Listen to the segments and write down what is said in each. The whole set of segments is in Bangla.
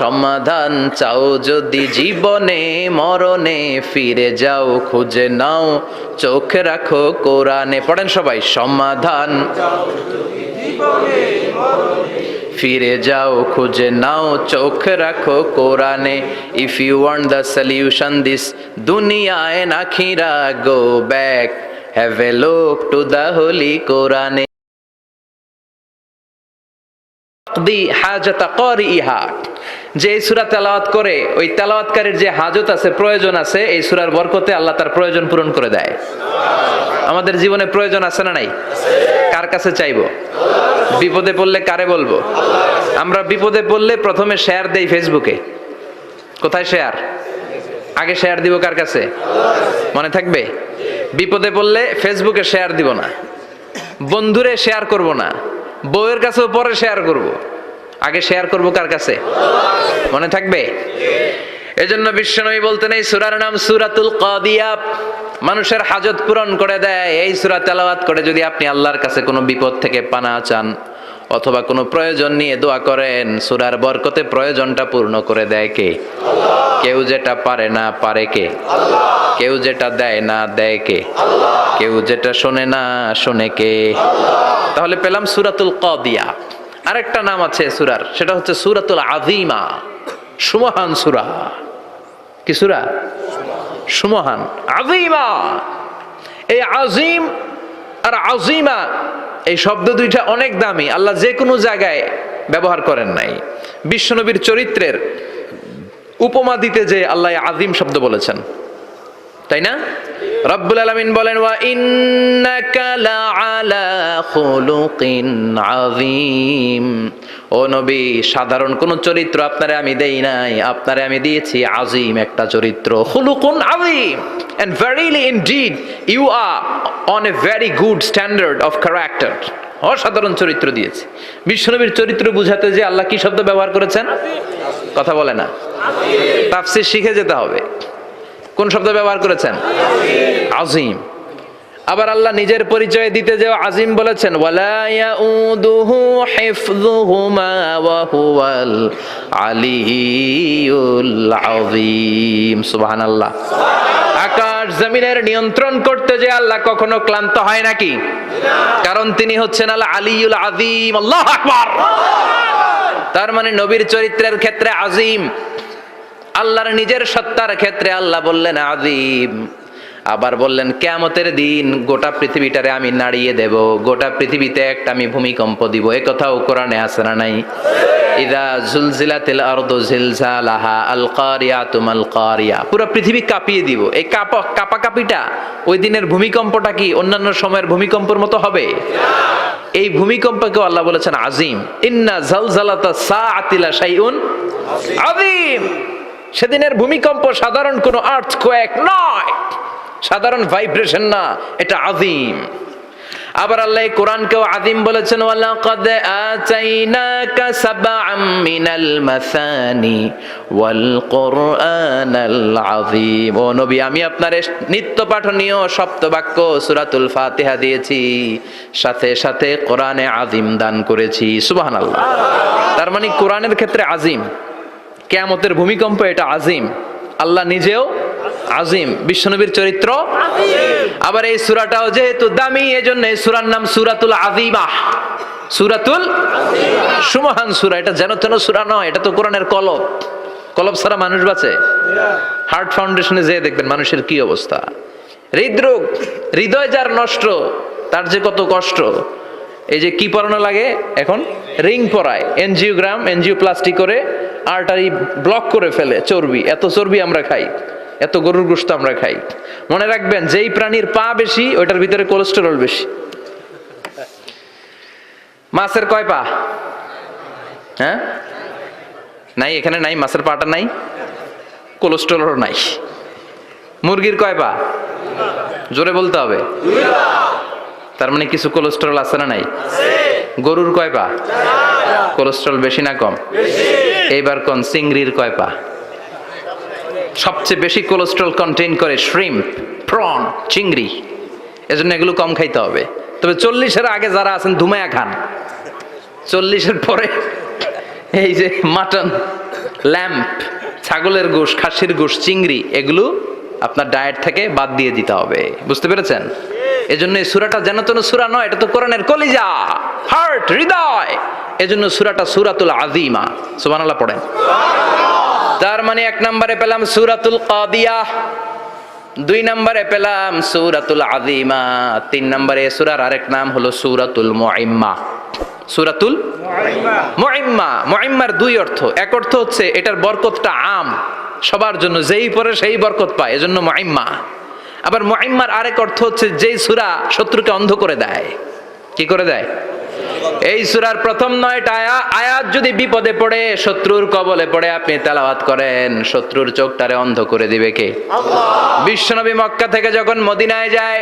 সমাধান চাও যদি জীবনে মরণে, ফিরে যাও খুঁজে নাও চোখ রাখো কোরআনে। পড়েন সবাই, সমাধান ফিরে যাও খুঁজে নাও চোখ রাখো কোরআনে। If you want the solution this দুনিয়া এন্ড আখিরা, go back have a look to the holy কোরআনে। যে সূরা তেলাওয়াত করে ওই তেলাওয়াতকারীর যে হাজত আছে, প্রয়োজন আছে, এই সূরার বরকতে আল্লাহ তার প্রয়োজন পূরণ করে দেয়। আমাদের জীবনে প্রয়োজন আছে না নাই? কার কাছে চাইবো? বিপদে পড়লে কারে বলবো? আমরা বিপদে পড়লে প্রথমে শেয়ার দেই ফেসবুকে। কোথায় শেয়ার? আগে শেয়ার দিব কার কাছে? মনে থাকবে? বিপদে পড়লে ফেসবুকে শেয়ার দিব না, বন্ধুরে শেয়ার করব না, বউয়ের কাছেও পরে শেয়ার করব, আগে শেয়ার করব কার কাছে? মনে থাকবে? এজন্য বিশ্বনবী বলতেন এই সূরার নাম সূরাতুল কাদিয়া, মানুষের হাজত পূরণ করে দেয়। এই সূরা তেলাওয়াত করে যদি আপনি আল্লাহর কাছে কোনো বিপদ থেকে পানা চান অথবা কোনো প্রয়োজন নিয়ে দোয়া করেন, সূরার বরকতে প্রয়োজনটা পূর্ণ করে দেয় কে? কেউ যেটা পারে না পারে কে? কেউ যেটা দেয় না দেয় কে? কেউ যেটা শোনে না শোনে কে? তাহলে পেলাম সূরাতুল কাদিয়া। আরেকটা নাম আছে সূরার, সেটা হচ্ছে সূরাতুল আযীমা, সুমহান সূরা। কি সূরা? সুমহান, আযীমা। এই আযীম আর আযীমা এই শব্দ দুইটা অনেক দামি, আল্লাহ যে কোনো জায়গায় ব্যবহার করেন নাই। বিশ্বনবীর চরিত্রের উপমা দিতে যে আল্লাহ আযীম শব্দ বলেছেন, তাই না? রব্বুল আলামিন বলেন ওয়া ইন্নাকা লাআলা খুলুকিন আযীম। ও নবী, সাধারণ কোন চরিত্র আপনারে আমি দেই নাই, আপনারে আমি দিয়েছি আযীম একটা চরিত্র, খুলুকুন আযীম। And verily indeed you are on a very good standard of character. অসাধারণ চরিত্র দিয়েছি। বিশ্বনবীর চরিত্র বুঝাতে যে আল্লাহ কি শব্দ ব্যবহার করেছেন? কথা বলে না, তাফসীর শিখে যেতে হবে। কোন শব্দ ব্যবহার করেছেন? আযীম। আবার আল্লাহ নিজের পরিচয় দিতে যে আযীম বলেছেন, ওয়ালা ইয়াউদুহু হিফযুহুমা ওয়া হুয়াল আলিয়্যুল আযীম। সুবহানাল্লাহ। আকাশ জমিনের নিয়ন্ত্রণ করতে যে আল্লাহ কখনো ক্লান্ত হয় নাকি? কারণ তিনি হচ্ছেন আল আলিয়্যুল আযীম। আল্লাহু আকবার। তার মানে নবীর চরিত্রের ক্ষেত্রে আযীম, আল্লাহর নিজের সত্তার ক্ষেত্রে আল্লাহ বললেন আযীম। আবার বললেন কিয়ামতের দিন গোটা পৃথিবীটারে আমি নাড়িয়ে দেব, গোটা পৃথিবীতে একটা আমি ভূমিকম্প দিব। এই কথাও কোরআনে আছে না নাই? ইযা জুলজিলাতিল আরদু জিলজালাহা আল কারিয়াতু মাল কারিয়া। পুরো পৃথিবী কাঁপিয়ে দিব। এই কাঁপাকাঁপিটা ওই দিনের ভূমিকম্পটা কি অন্যান্য সময়ের ভূমিকম্পের মতো হবে? এই ভূমিকম্পকে আল্লাহ বলেছেন আযীম। ইন্না জালজালাতা সাআতি লা শাইউন আযীম। সেদিনের ভূমিকম্প সাধারণ কোনো আর্থকোয়েক নয়, সাধারণ ভাইব্রেশন না, এটা আযীম। আবার আল্লাহ কোরআনকেও আযীম বলেছেন, ওয়ালাকাদ আতাইনাকা সাবআম মিনাল মাসানি ওয়াল কুরআনাল আযীম। ও নবী, আমি আপনারে নিত্য পাঠনীয় সপ্তবাক্য সূরাতুল ফাতিহা দিয়েছি, সাথে সাথে কোরআনে আযীম দান করেছি। সুবহানাল্লাহ। তার মানে কোরআনের ক্ষেত্রে আযীম, কিয়ামতের ভূমিকম্প এটা আযীম, আল্লাহ নিজেও আযীম, বিশ্বনবীর চরিত্র আযীম। আবার এই সূরাটাও যেহেতু দামি, এজন্য এই সূরার নাম সূরাতুল আযীমা, সূরাতুল আযীমা, সুমহান সূরা। এটা যেন তেন সূরা নয়, এটা তো কোরআনের কলব। কলব ছাড়া মানুষ বাঁচে? হার্ট ফাউন্ডেশনে যেয়ে দেখবেন মানুষের কি অবস্থা। হৃদরোগ, হৃদয় যার নষ্ট, তার যে কত কষ্ট। এই যে কি পরানো লাগে এখন? রিং পরায়, এনজিওগ্রাম, এনজিওপ্লাস্টি করে আর্টারি ব্লক করে ফেলে। চর্বি, এত চর্বি আমরা খাই, এত গরুর গোশত আমরা খাই। মনে রাখবেন, যেই প্রাণীর পা বেশি ওইটার ভিতরে কোলেস্টেরল বেশি। মাছের কয় পা? হ্যাঁ, নাই, এখানে নাই, মাছের পাটা নাই, কোলেস্টেরল নাই। মুরগির কয় পা? জোরে বলতে হবে। তার মানে কিছু কোলেস্টেরল আছে না নাই? গরুর কয় পা? কোলেস্টেরল বেশি না কম? এইবার কোন চিংড়ির কয় পা? সবচেয়ে বেশি কোলেস্টেরল কন্টেইন করে শ্রিম্প, প্রন, চিংড়ি। এজন্য এগুলো কম খাইতে হবে। তবে 40-এর আগে যারা আছেন ধুমায়া খান, 40-এর পরে এই যে মাটন, ল্যাম্প, ছাগলের গোশ, খাসির গোশ, চিংড়ি, এগুলো আপনার ডায়েট থেকে বাদ দিয়ে দিতে হবে। বুঝতে পেরেছেন? এজন্য এই সূরাটা যেন তেন সূরা নয়, এটা তো কোরআনের কলিজা, হার্ট, হৃদয়। এজন্য সূরাটা সূরাতুল আযীমা। সুবহানাল্লাহ পড়েন। তার মানে 1 নম্বরে পেলাম সূরাতুল কাদিয়াহ, 2 নম্বরে পেলাম সূরাতুল আযীমা, 3 নম্বরে সূরার আরেক নাম হলো সূরাতুল মুইম্মা। সূরাতুল মুইম্মা। মুইম্মার 2 অর্থ। এক অর্থ হচ্ছে এটার বরকতটা আম, সবার জন্য, যেই পড়ে সেই বরকত পায়, এজন্য মুইম্মা। আবার মুইম্মার আরেক অর্থ হচ্ছে যেই সূরা শত্রুকে অন্ধ করে দেয়। কি করে দেয়? এই সূরার প্রথম 9টা আয়াত যদি বিপদে পড়ে, শত্রুর কবলে পড়ে আপনি তেলাওয়াত করেন, শত্রুর চোখটারে অন্ধ করে দিবে কে? আল্লাহ। বিশ্বনবী মক্কা থেকে যখন মদিনায় যায়,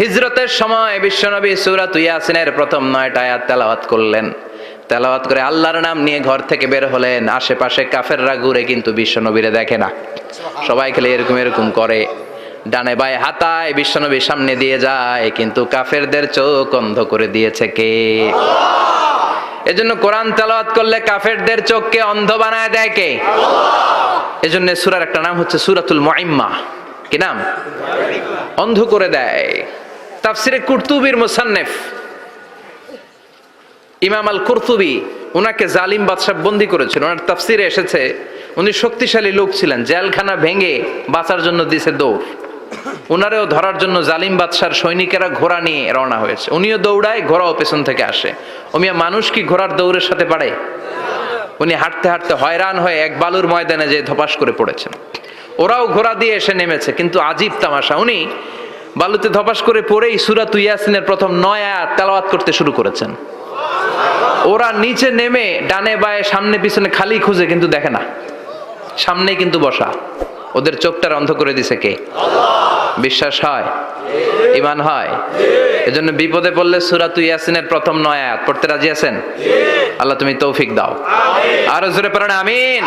হিজরতের সময় বিশ্বনবী সূরাতুল ইয়াসিনের প্রথম 9টা আয়াত তেলাওয়াত করলেন। তেলাওয়াত করে আল্লাহর নাম নিয়ে ঘর থেকে বের হলেন। আশেপাশে কাফেররা ঘুরে কিন্তু বিশ্বনবীরে দেখে না, সবাই খেলে এরকম এরকম করে, ডানে বায়ে হাতায় বিশ্বনবীর সামনে দিয়ে যায়, কিন্তু কাফেরদের চোখ অন্ধ করে দিয়েছে কে? আল্লাহ। এজন্য কোরআন তেলাওয়াত করলে কাফেরদের চোখকে অন্ধ বানায় দেয় কে? আল্লাহ। এজন্য সূরার একটা নাম হচ্ছে সূরাতুল মুইম্মা। কি নাম? অন্ধ করে দেয়। তাফসিরে কুরতুবীর মুসান্নিফ ইমাম আল কুরতুবী, ওনাকে জালিম বাদশা বন্দী করেছিল। ওনার তাফসিরে এসেছে উনি শক্তিশালী লোক ছিলেন, জেলখানা ভেঙে বাঁচার জন্য দিছে দৌড়। উনারেও ধরার জন্য জালিম বাদশার সৈনিকেরা ঘোড়া নিয়ে রওনা হয়েছে, উনিও দৌড়ায়, ঘোড়াও পেছন থেকে আসে। ওমিয়া মানুষ কি ঘোড়ার দৌড়ের সাথে পারে? উনি হাঁটতে হাঁটতে হয়রান হয়ে এক বালুর ময়দানে যে ধপাস করে পড়েছেন। ওরাও ঘোড়া দিয়ে এসে নেমেছে, কিন্তু আজীব তামাশা, উনি বালুতে ধপাস করে পড়েই সূরাতুল ইয়াসিনের প্রথম 9 আয়াত তেলাওয়াত করতে শুরু করেছেন। ওরা নিচে নেমে ডানে বায়ে সামনে পিছনে খালি খুঁজে, কিন্তু দেখে না, সামনেই কিন্তু বসা। ওদের চোখটার অন্ধ করে দিছে কে? আল্লাহ। বিশ্বাস হয়? ঈমান হয়? এজন্য বিপদে পড়লে সূরাতুল ইয়াসিনের প্রথম 9 আয়াত পড়তে রাজি আছেন? আল্লাহ তুমি তৌফিক দাও। আমিন। আরো জোরে পড়েন আমিন।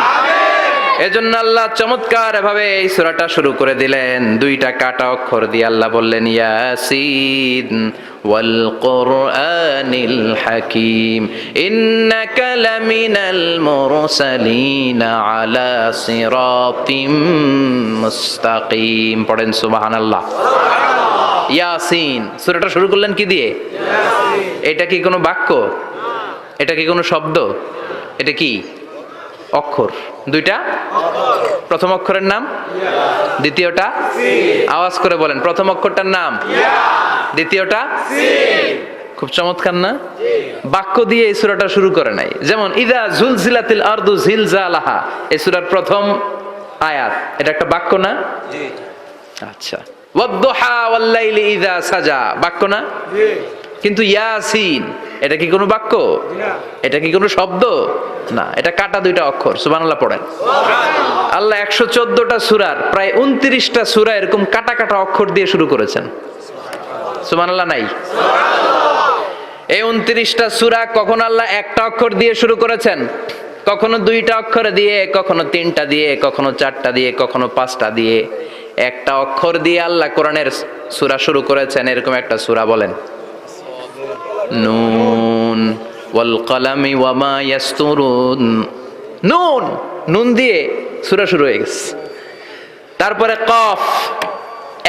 এজন্য আল্লাহ চমৎকার ভাবে এই সূরাটা শুরু করে দিলেন। 2টা কাটা অক্ষর দিয়ে আল্লাহ বললেন ইয়াসিন ওয়াল কুরআনিল হাকীম ইন্নাকা লামিনাল মুরসালিন আলা সিরাতিম মুস্তাকিম। পড়েন সুবহানাল্লাহ। ইয়াসিন। সূরাটা শুরু করলেন কি দিয়ে? ইয়াসিন। এটা কি কোনো বাক্য? এটা কি কোনো শব্দ? এটা কি? অক্ষর। 2টা প্রথম অক্ষরের নাম, দ্বিতীয়টা আওয়াজ করে বলেন, প্রথম অক্ষরটার নাম, দ্বিতীয়টা। খুব চমৎকার না? বাক্য দিয়ে এই সূরাটা শুরু করে নাই। যেমন ইযা জুলজিলাতিল আরদু জিলজালাহা, এই সূরার প্রথম আয়াত, এটা একটা বাক্য না? জি। আচ্ছা। ওয়াদ-দুহা ওয়াল-লাইলি ইযা সাজা, বাক্য না? জি। কিন্তু ইয়াসিন, এটা কি কোনো বাক্য? না। এটা কি কোনো শব্দ? না, এটা কাটা 2টা অক্ষর। সুবহানাল্লাহ পড়েন। সুবহানাল্লাহ। আল্লাহ 114টা সূরার প্রায় 29টা সূরা এরকম কাটা কাটা অক্ষর দিয়ে শুরু করেছেন। সুবহানাল্লাহ নাই? সুবহানাল্লাহ। এই 29টা সূরা কখনো আল্লাহ একটা অক্ষর দিয়ে শুরু করেছেন, কখনো 2টা অক্ষর দিয়ে, কখনো 3টা দিয়ে, কখনো 4টা দিয়ে, কখনো 5টা দিয়ে। একটা অক্ষর দিয়ে আল্লাহ কোরআনের সূরা শুরু করেছেন। এরকম একটা সূরা বলেন। নুন ওয়াল কলামি ওয়া মা ইয়াসতুরুন। নুন, নুন দিয়ে সূরা শুরু হয়ে গেছে। তারপরে কফ,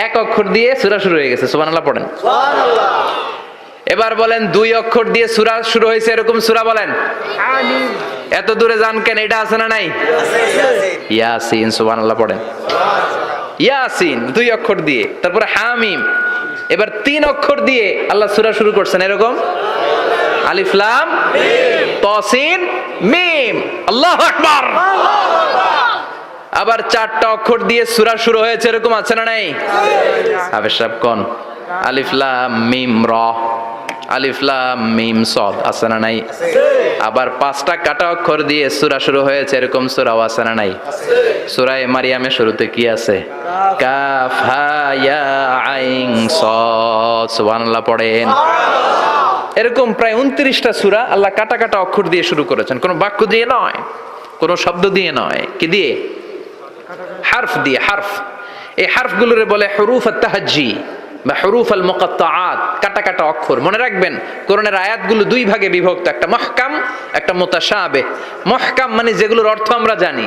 এক অক্ষর দিয়ে সূরা শুরু হয়ে গেছে। সুবহানাল্লাহ পড়েন। সুবহানাল্লাহ। এবার বলেন 2 অক্ষর দিয়ে সূরা শুরু হয়েছে এরকম সূরা বলেন। আমিন। এত দূরে যান কেন? এটা আছে না নাই? ইয়াসিন। সুবহানাল্লাহ পড়েন। ইয়াসিন 2 অক্ষর দিয়ে। তারপরে হামিম। এবার 3 অক্ষর দিয়ে আল্লাহ সূরা শুরু করছেন এরকম। আলিফ লাম মিম তাসিন মিম। আল্লাহু আকবার। আবার 4টা অক্ষর দিয়ে সূরা শুরু হয়েছে এরকম আছে না নাই? হাফেজ সাহেব কোন? আলিফ লাম মিম র, আলিফ লাম মিম সদ আছে না নাই? আবার 5টা কাটা অক্ষর দিয়ে সূরা শুরু হয়েছে এরকম সূরাও আছে না নাই? সূরা মারিয়ামের শুরুতে কি আছে? কাফ হা ইয়া আইন সদ। সুবহানাল্লাহ পড়েন। এরকম প্রায় 29টা সূরা আল্লাহ কাটা কাটা অক্ষর দিয়ে শুরু করেছেন, কোনো বাক্য দিয়ে নয়, কোনো শব্দ দিয়ে নয়। কি দিয়ে? হারফ দিয়ে। হারফ। এই হারফগুলোরে বলে হুরুফ আত-তাহাজ্জি। বা হুরুফ আল মুকাত্তাআত, কাটা কাটা অক্ষর। মনে রাখবেন কোরআনের আয়াতগুলো দুই ভাগে বিভক্ত, একটা মুহকাম, একটা মুতাশাবিহ। মুহকাম মানে যেগুলোর অর্থ আমরা জানি,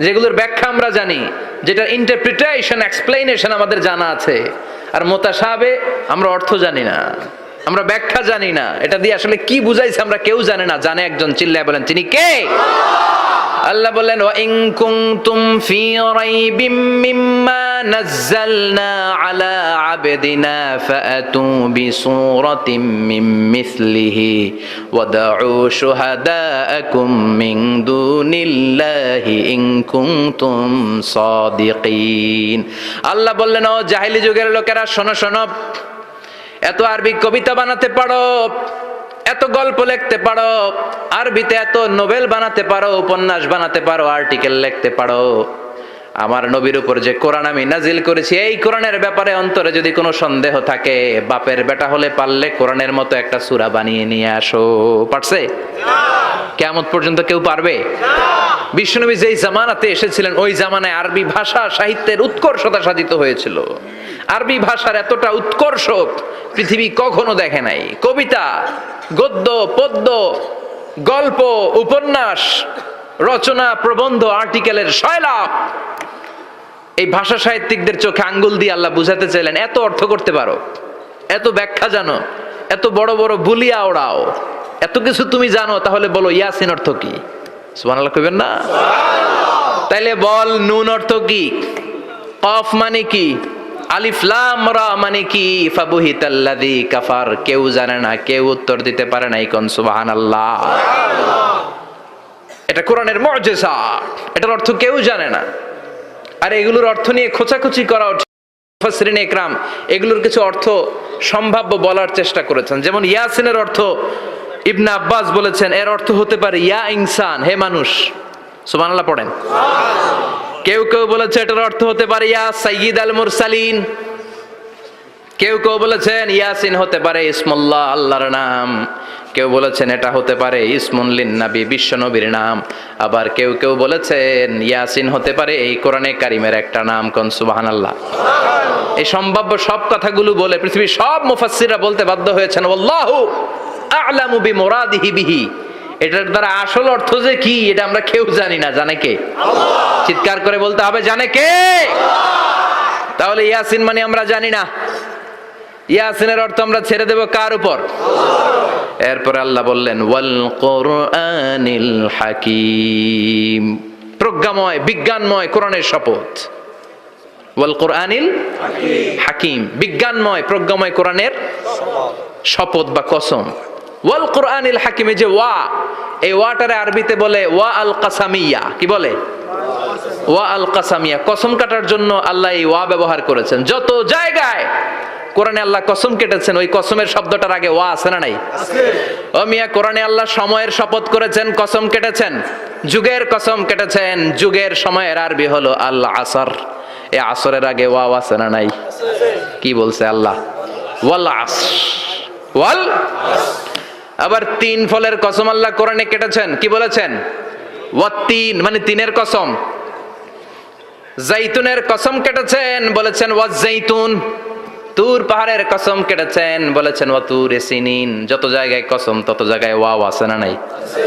যেগুলোর ব্যাখ্যা আমরা জানি, যেটার ইন্টারপ্রিটেশন, এক্সপ্লেনেশন আমাদের জানা আছে। আর মুতাশাবিহ আমরা অর্থ জানি না, আমরা ব্যাখ্যা জানি না, এটা দিয়ে আসলে কি বুঝাইছে আমরা কেউ জানে না। জানে একজন, চিল্লায় বলেন তিনি কে? আল্লাহ বললেন ওয়া ইন কুনতুম ফি রাইবিম মিম্মা নাযালনা আলা আবদিনা ফাআতু বিসূরাতিম মিন মিসলিহি ওয়াদউ শুহাদাআকুম মিন দুনিল্লাহি ইন কুনতুম সাদিকিন। আল্লাহ বললেন ও জাহেলি যুগের লোকেরা, শোনো শোনো, এত আরবি কবিতা বানাতে পারো, এত গল্প লিখতে পারো, আরবিতে এত নোবেল বানাতে পারো, উপন্যাস বানাতে পারো, আর্টিকেল লিখতে পারো, আমার নবীর উপর যে কোরআন আমি নাজিল করেছি এই কোরআনের ব্যাপারে অন্তরে যদি কোনো সন্দেহ থাকে, বাপের বেটা হলে পারলে কোরআনের মতো একটা সূরা বানিয়ে নিয়ে আসো। পারছে? কিয়ামত পর্যন্ত কেউ পারবে? বিশ্বনবী যেই জামানাতে এসেছিলেন ওই জামানায় আরবি ভাষা সাহিত্যের উৎকর্ষতা সাধিত হয়েছিল। আরবি ভাষার এতটা উৎকর্ষ পৃথিবী কখনো দেখে নাই। কবিতা, গদ্য, পদ্য, গল্প, উপন্যাস, রচনা, প্রবন্ধ, আর্টিকেলের সয়লাভ। এই ভাষা সাহিত্যিকদের চোখে আঙ্গুল দিয়ে আল্লাহ বুঝাতে চাইলেন, এত অর্থ করতে পারো, এত ব্যাখ্যা জানো, এত বড় বড় বুলিয়া ওড়াও, এত কিছু তুমি জানো, তাহলে বলো ইয়াসিন অর্থ কি? সুবহানাল্লাহ কইবেন না? তাইলে বল নুন অর্থ কি? কফ মানে কি? আলিফ লাম রা মানে কি? ফাবুহিতাল্লাযী কাফার। কেউ জানে না, কেউ উত্তর দিতে পারে না। কোন সুবহানাল্লাহ। এটা কোরআনের মুজিজা, এটার অর্থ কেউ জানে না। আর এগুলোর অর্থ নিয়ে খোঁচাখুচি করা, মুফাসসিরিন ইকরাম এগুলোর কিছু অর্থ সম্ভাব্য বলার চেষ্টা করেছেন। যেমন ইয়াসিনের অর্থ ইবনে আব্বাস বলেছেন এর অর্থ হতে পারে ইয়া ইনসান, হে মানুষ। সুবহানাল্লাহ পড়েন। কেউ কেউ বলেছে এটার অর্থ হতে পারে ইয়া সাইয়্যিদ আল মুরসালিন। কেউ কেউ বলেছেন ইয়াসিন হতে পারে ইসমুল্লাহ, আল্লাহর নাম। কেউ বলেছেন এটা হতে পারে ইসমুন লিন নবী, বিশ্ব নবীর নাম। আবার কেউ কেউ বলেছেন ইয়াসিন হতে পারে এই কোরআনে কারিমের একটা নাম। কোন সুবহানাল্লাহ। এই সম্ভাব্য সব কথাগুলো বলে পৃথিবীর সব মুফাসসিররা বলতে বাধ্য হয়েছেন আল্লাহু আ'লামু বিমুরাদিহি বিহি। এটার দ্বারা আসল অর্থ যে কি এটা আমরা কেউ জানি না। জানে কে? আল্লাহ। চিৎকার করে বলতে হবে, জানে কে? তাহলে ইয়াসিন মানে আমরা জানি না। ইয়াসিনের অর্থ আমরা ছেড়ে দেব কার উপর? আল্লাহ। এরপর আল্লাহ বললেন ওয়াল কুরআনিল হাকীম, প্রজ্ঞাময় বিজ্ঞানময় কোরআনের শপথ। ওয়াল কুরআনিল হাকীম, বিজ্ঞানময় প্রজ্ঞাময় কোরআনের শপথ বা কসম। ওয়াল কুরআনিল হাকীম, যে ওয়া, এই ওয়াটারে আরবিতে বলে ওয়া আল কাসামিয়া। কি বলে? ওয়া আল কাসামিয়া। কসম কাটার জন্য আল্লাহ এই ওয়া ব্যবহার করেছেন। যত জায়গায় কোরআনে আল্লাহ কসম কেটেছেন ওই কসমের শব্দটার আগে ওয়া আছে না নাই? আছে। ও মিয়া, কোরআনে আল্লাহ সময়ের শপথ করেছেন, কসম কেটেছেন, যুগের কসম কেটেছেন। যুগের সময়ের আরবি হলো আল আসর। এই আসরের আগে ওয়া আছে না নাই? আছে। কি বলছে আল্লাহ? ওয়াল আসর, ওয়াল। আবার তিন ফলের কসম আল্লাহ কোরআনে কেটেছেন। কি বলেছেন? ওয়াত্তিন মানে তিনের কসম। জাইতুনের কসম কেটেছেন, বলেছেন ওয়াজ্জাইতুন। তুর পাহাড়ের কসম কেটেছেন, বলেছেন ওয়াতুরে সিনিন। যত জায়গায় কসম তত জায়গায় ওয়াও আছে না নাই? আছে।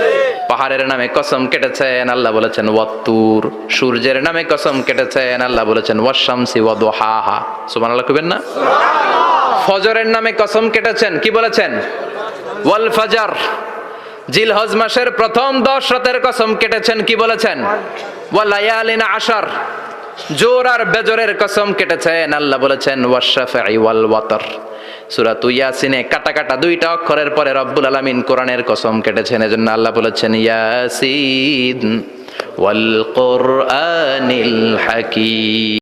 পাহাড়ের নামে কসম কেটেছেন, আল্লাহ বলেছেন ওয়াতুর। সূর্যের নামে কসম কেটেছেন, আল্লাহ বলেছেন ওয়াশ-শামসি ওয়া দুহাহা। সুবহানাল্লাহ কইবেন না? সুবহানাল্লাহ। ফজরের নামে কসম কেটেছেন, কি বলেছেন? ওয়াল ফাজর। জিলহজ মাসের প্রথম 10 রাতের কসম কেটেছেন, কি বলেছেন? ওয়া লায়ালিন আশর। জোর আর বেজরের কসম কেটেছেন, আল্লাহ বলেছেন ওয়াশ-শাফঈ ওয়াল ওয়াতর। সূরা ইয়াসিনে কাটা কাটা দুইটা অক্ষরের পরে রব্বুল আলামিন কোরআনের কসম কেটেছেন। এজন্য আল্লাহ বলেছেন ইয়াসিন ওয়াল কুরআনিল হাকীম।